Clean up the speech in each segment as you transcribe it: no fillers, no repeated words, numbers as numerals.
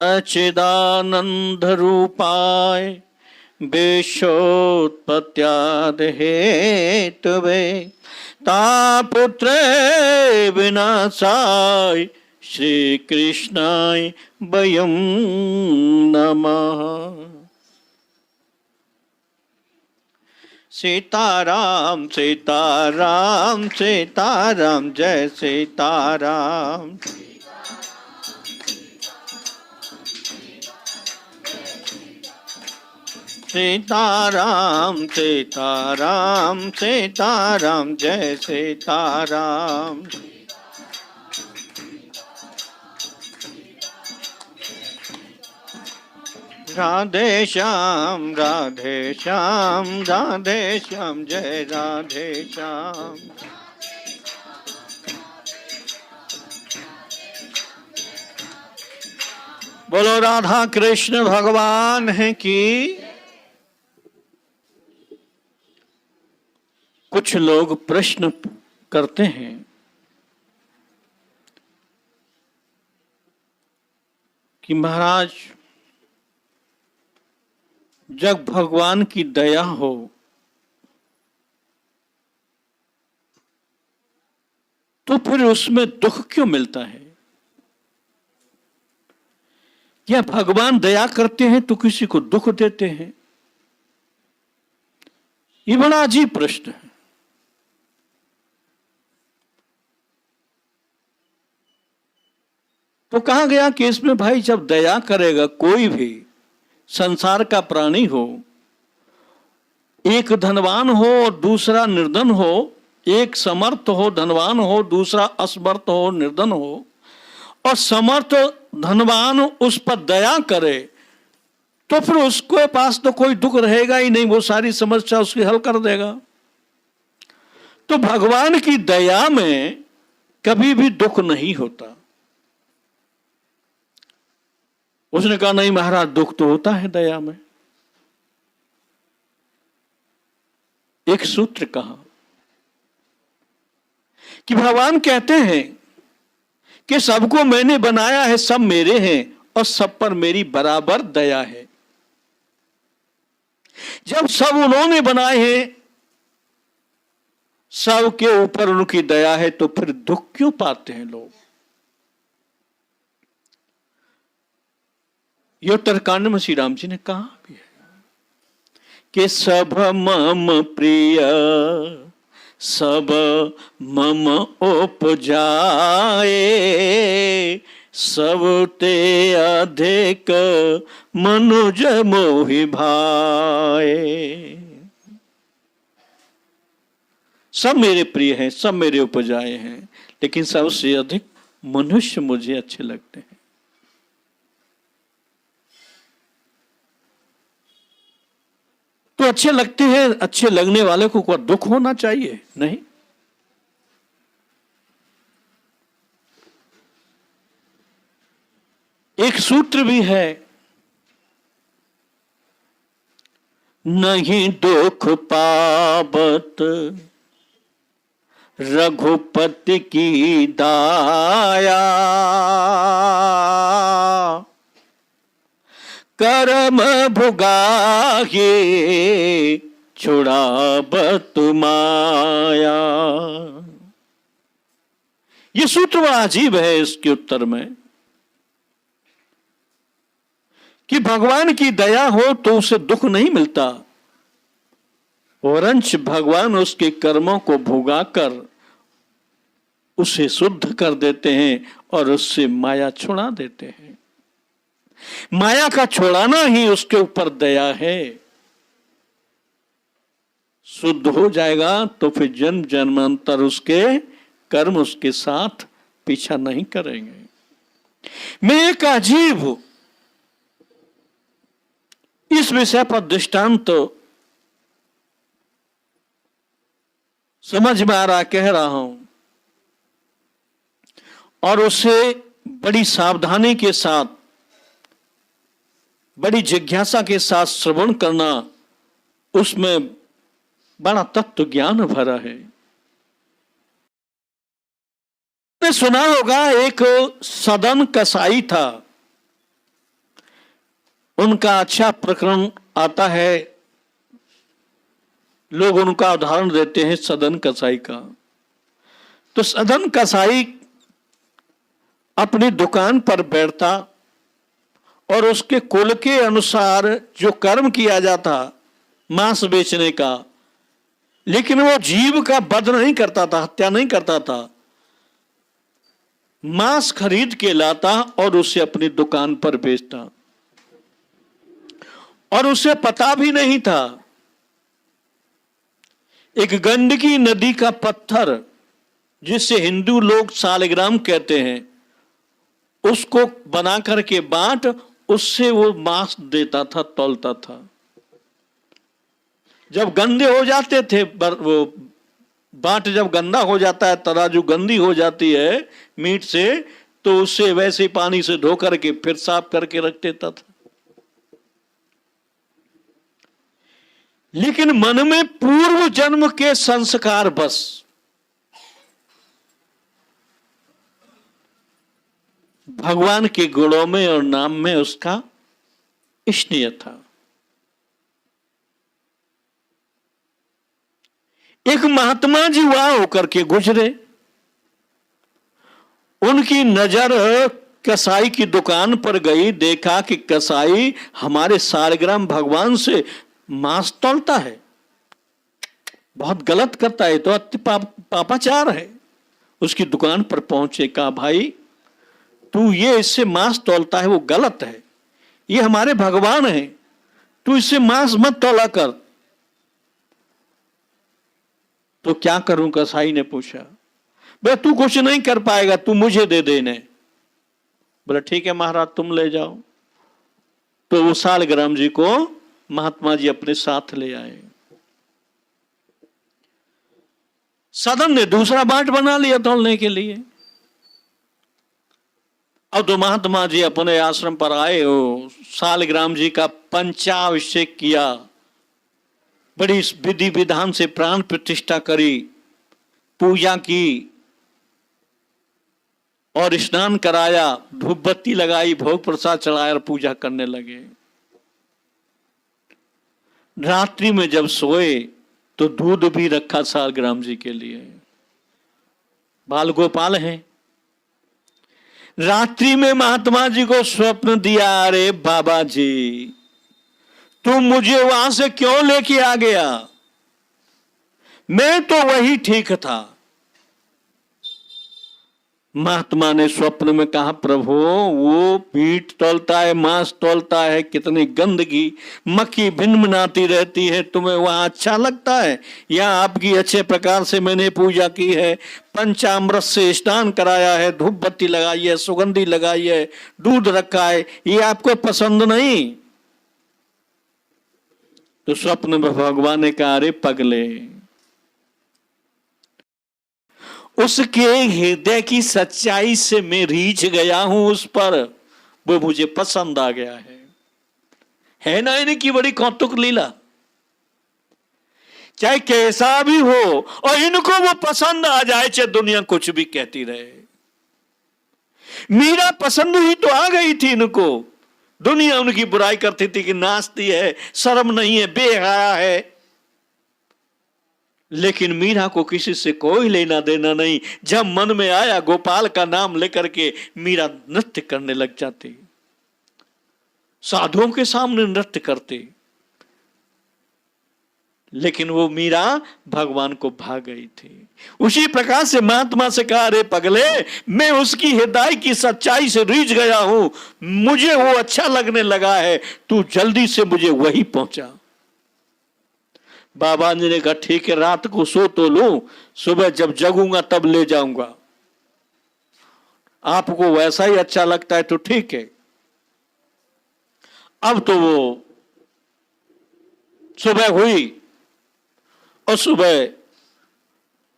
सच्चिदानंद रूपाय विश्वोत्पत्त्यादि Hathaway तापुत्रे विनाशाय श्री कृष्णाय वयं नमः। सीताराम सीताराम सीताराम जय सीताराम। सीताराम सीताराम सीताराम जय सीताराम। राधे श्याम राधे श्याम राधे श्याम जय राधे श्याम। बोलो राधा कृष्ण भगवान है कि कुछ लोग प्रश्न करते हैं कि महाराज जब भगवान की दया हो तो फिर उसमें दुख क्यों मिलता है? या भगवान दया करते हैं तो किसी को दुख देते हैं? ये बड़ा अजीब प्रश्न है। तो कहा गया कि इसमें भाई जब दया करेगा कोई भी संसार का प्राणी हो, एक धनवान हो और दूसरा निर्धन हो, एक समर्थ हो धनवान हो दूसरा असमर्थ हो निर्धन हो, और समर्थ धनवान उस पर दया करे तो फिर उसके पास तो कोई दुख रहेगा ही नहीं, वो सारी समस्या उसकी हल कर देगा। तो भगवान की दया में कभी भी दुख नहीं होता। उसने कहा नहीं महाराज दुख तो होता है दया में। एक सूत्र कहा कि भगवान कहते हैं कि सबको मैंने बनाया है, सब मेरे हैं और सब पर मेरी बराबर दया है। जब सब उन्होंने बनाए हैं, सब के ऊपर उनकी दया है, तो फिर दुख क्यों पाते हैं लोग? ये उत्तरकांड में श्री राम जी ने कहा भी है कि सब मम प्रिय सब मम उपजाए सब ते अधिक मनुज मोहि भाए। सब मेरे प्रिय हैं, सब मेरे उपजाए हैं, लेकिन सबसे अधिक मनुष्य मुझे अच्छे लगते हैं। तो अच्छे लगते हैं, अच्छे लगने वाले को कोई दुख होना चाहिए? नहीं। एक सूत्र भी है, नहीं दुख पावत रघुपति की दाया कर्म भुगाहे छुड़ावत माया। ये सूत्र बड़ा अजीब है इसके उत्तर में कि भगवान की दया हो तो उसे दुख नहीं मिलता, वरंच भगवान उसके कर्मों को भुगाकर उसे शुद्ध कर देते हैं और उससे माया छुड़ा देते हैं। माया का छुड़ाना ही उसके ऊपर दया है। शुद्ध हो जाएगा तो फिर जन्म जन्मांतर उसके कर्म उसके साथ पीछा नहीं करेंगे। मैं एक अजीब इस विषय पर दृष्टांत समझ में आ रहा कह रहा हूं और उसे बड़ी सावधानी के साथ, बड़ी जिज्ञासा के साथ श्रवण करना, उसमें बड़ा तत्व ज्ञान भरा है। आपने सुना होगा एक सदन कसाई था, उनका अच्छा प्रकरण आता है, लोग उनका उदाहरण देते हैं सदन कसाई का। तो सदन कसाई अपनी दुकान पर बैठता और उसके कुल के अनुसार जो कर्म किया जाता मांस बेचने का, लेकिन वो जीव का वध नहीं करता था, हत्या नहीं करता था। मांस खरीद के लाता और उसे अपनी दुकान पर बेचता, और उसे पता भी नहीं था एक गंडकी नदी का पत्थर, जिसे हिंदू लोग सालिग्राम कहते हैं, उसको बना करके बांट, उससे वो मांस देता था, तौलता था। जब गंदे हो जाते थे, वो बांट जब गंदा हो जाता है, तराजू गंदी हो जाती है मीट से, तो उससे वैसे पानी से धो करके फिर साफ करके रख देता था। लेकिन मन में पूर्व जन्म के संस्कार बस भगवान के गुणों में और नाम में उसका स्नेह था। एक महात्मा जी वहां होकर के गुजरे, उनकी नजर कसाई की दुकान पर गई, देखा कि कसाई हमारे सालिग्राम भगवान से मांस तौलता है, बहुत गलत करता है, तो अति पापाचार है। उसकी दुकान पर पहुंचे, कहा भाई तू ये इससे मांस तौलता है वो गलत है, ये हमारे भगवान है, तू इससे मांस मत तौला कर। तो क्या करूं, कसाई ने पूछा। भाई तू कुछ नहीं कर पाएगा, तू मुझे दे देने। बोला ठीक है महाराज, तुम ले जाओ। तो वो सालिग्राम जी को महात्मा जी अपने साथ ले आए। सदन ने दूसरा बाट बना लिया तौलने के लिए। अब तो महात्मा जी अपने आश्रम पर आए, हो सालिग्राम जी का पंचाभिषेक किया, बड़ी विधि विधान से प्राण प्रतिष्ठा करी, पूजा की और स्नान कराया, धूप बत्ती लगाई, भोग प्रसाद चढ़ाया और पूजा करने लगे। रात्रि में जब सोए तो दूध भी रखा सालिग्राम जी के लिए। बाल गोपाल हैं। रात्रि में महात्मा जी को स्वप्न दिया, अरे बाबा जी तुम मुझे वहां से क्यों लेके आ गया, मैं तो वही ठीक था। महात्मा ने स्वप्न में कहा, प्रभु वो मीट तौलता है, मांस तौलता है, कितनी गंदगी, मक्खी भिनभिनाती रहती है, तुम्हें वहां अच्छा लगता है? यहाँ आपकी अच्छे प्रकार से मैंने पूजा की है, पंचामृत से स्नान कराया है, धूप बत्ती लगाई है, सुगंधी लगाई है, दूध रखा है, ये आपको पसंद नहीं? तो स्वप्न में भगवान ने कहा, अरे पगले, उसके हृदय की सच्चाई से मैं रीझ गया हूं, उस पर वो मुझे पसंद आ गया है ना इनकी बड़ी कौतुक लीला। चाहे कैसा भी हो और इनको वो पसंद आ जाए, चाहे दुनिया कुछ भी कहती रहे। मीरा पसंद ही तो आ गई थी इनको। दुनिया उनकी बुराई करती थी कि नाचती है, शर्म नहीं है, बेहया है, लेकिन मीरा को किसी से कोई लेना देना नहीं। जब मन में आया गोपाल का नाम लेकर के मीरा नृत्य करने लग जाती, साधुओं के सामने नृत्य करती, लेकिन वो मीरा भगवान को भाग गई थी। उसी प्रकार से महात्मा से कहा, अरे पगले, मैं उसकी हृदय की सच्चाई से रीझ गया हूं, मुझे वो अच्छा लगने लगा है, तू जल्दी से मुझे वही पहुंचा। बाबा जी ने कहा, ठीक है, रात को सो तो लूं, सुबह जब जगूंगा तब ले जाऊंगा। आपको वैसा ही अच्छा लगता है तो ठीक है। अब तो वो सुबह हुई और सुबह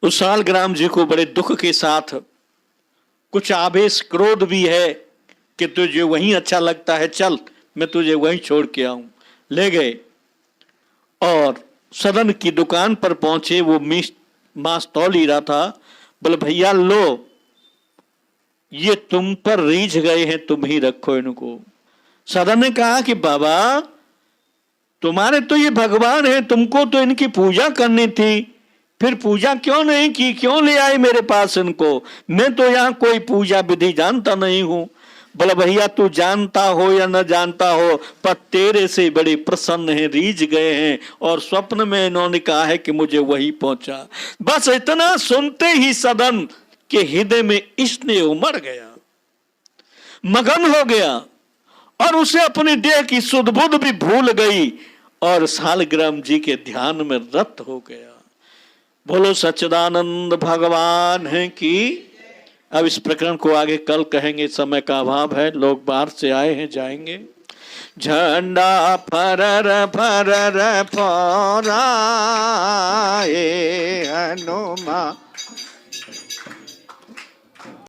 उस सालिग्राम जी को बड़े दुख के साथ, कुछ आवेश क्रोध भी है कि तुझे वहीं अच्छा लगता है, चल मैं तुझे वहीं छोड़ के आऊं। ले गए और सदन की दुकान पर पहुंचे। वो मांस तौल ही रहा था। बोले, भैया लो, ये तुम पर रीझ गए हैं, तुम ही रखो इनको। सदन ने कहा कि बाबा तुम्हारे तो ये भगवान है, तुमको तो इनकी पूजा करनी थी, फिर पूजा क्यों नहीं की, क्यों ले आए मेरे पास इनको? मैं तो यहाँ कोई पूजा विधि जानता नहीं हूं। बोला भैया तू जानता हो या न जानता हो, पर तेरे से बड़े प्रसन्न हैं, रीझ गए हैं, और स्वप्न में इन्होंने कहा है कि मुझे वही पहुंचा। बस इतना सुनते ही सदन के हृदय में स्नेह उमड़ गया, मगन हो गया, और उसे अपनी देह की सुध बुध भी भूल गई और सालग्राम जी के ध्यान में रत हो गया। बोलो सच्चिदानंद भगवान है कि। अब इस प्रकरण को आगे कल कहेंगे, समय का अभाव है, लोग बाहर से आए हैं, जाएंगे। झंडा फरर फरर फहराए हनुमान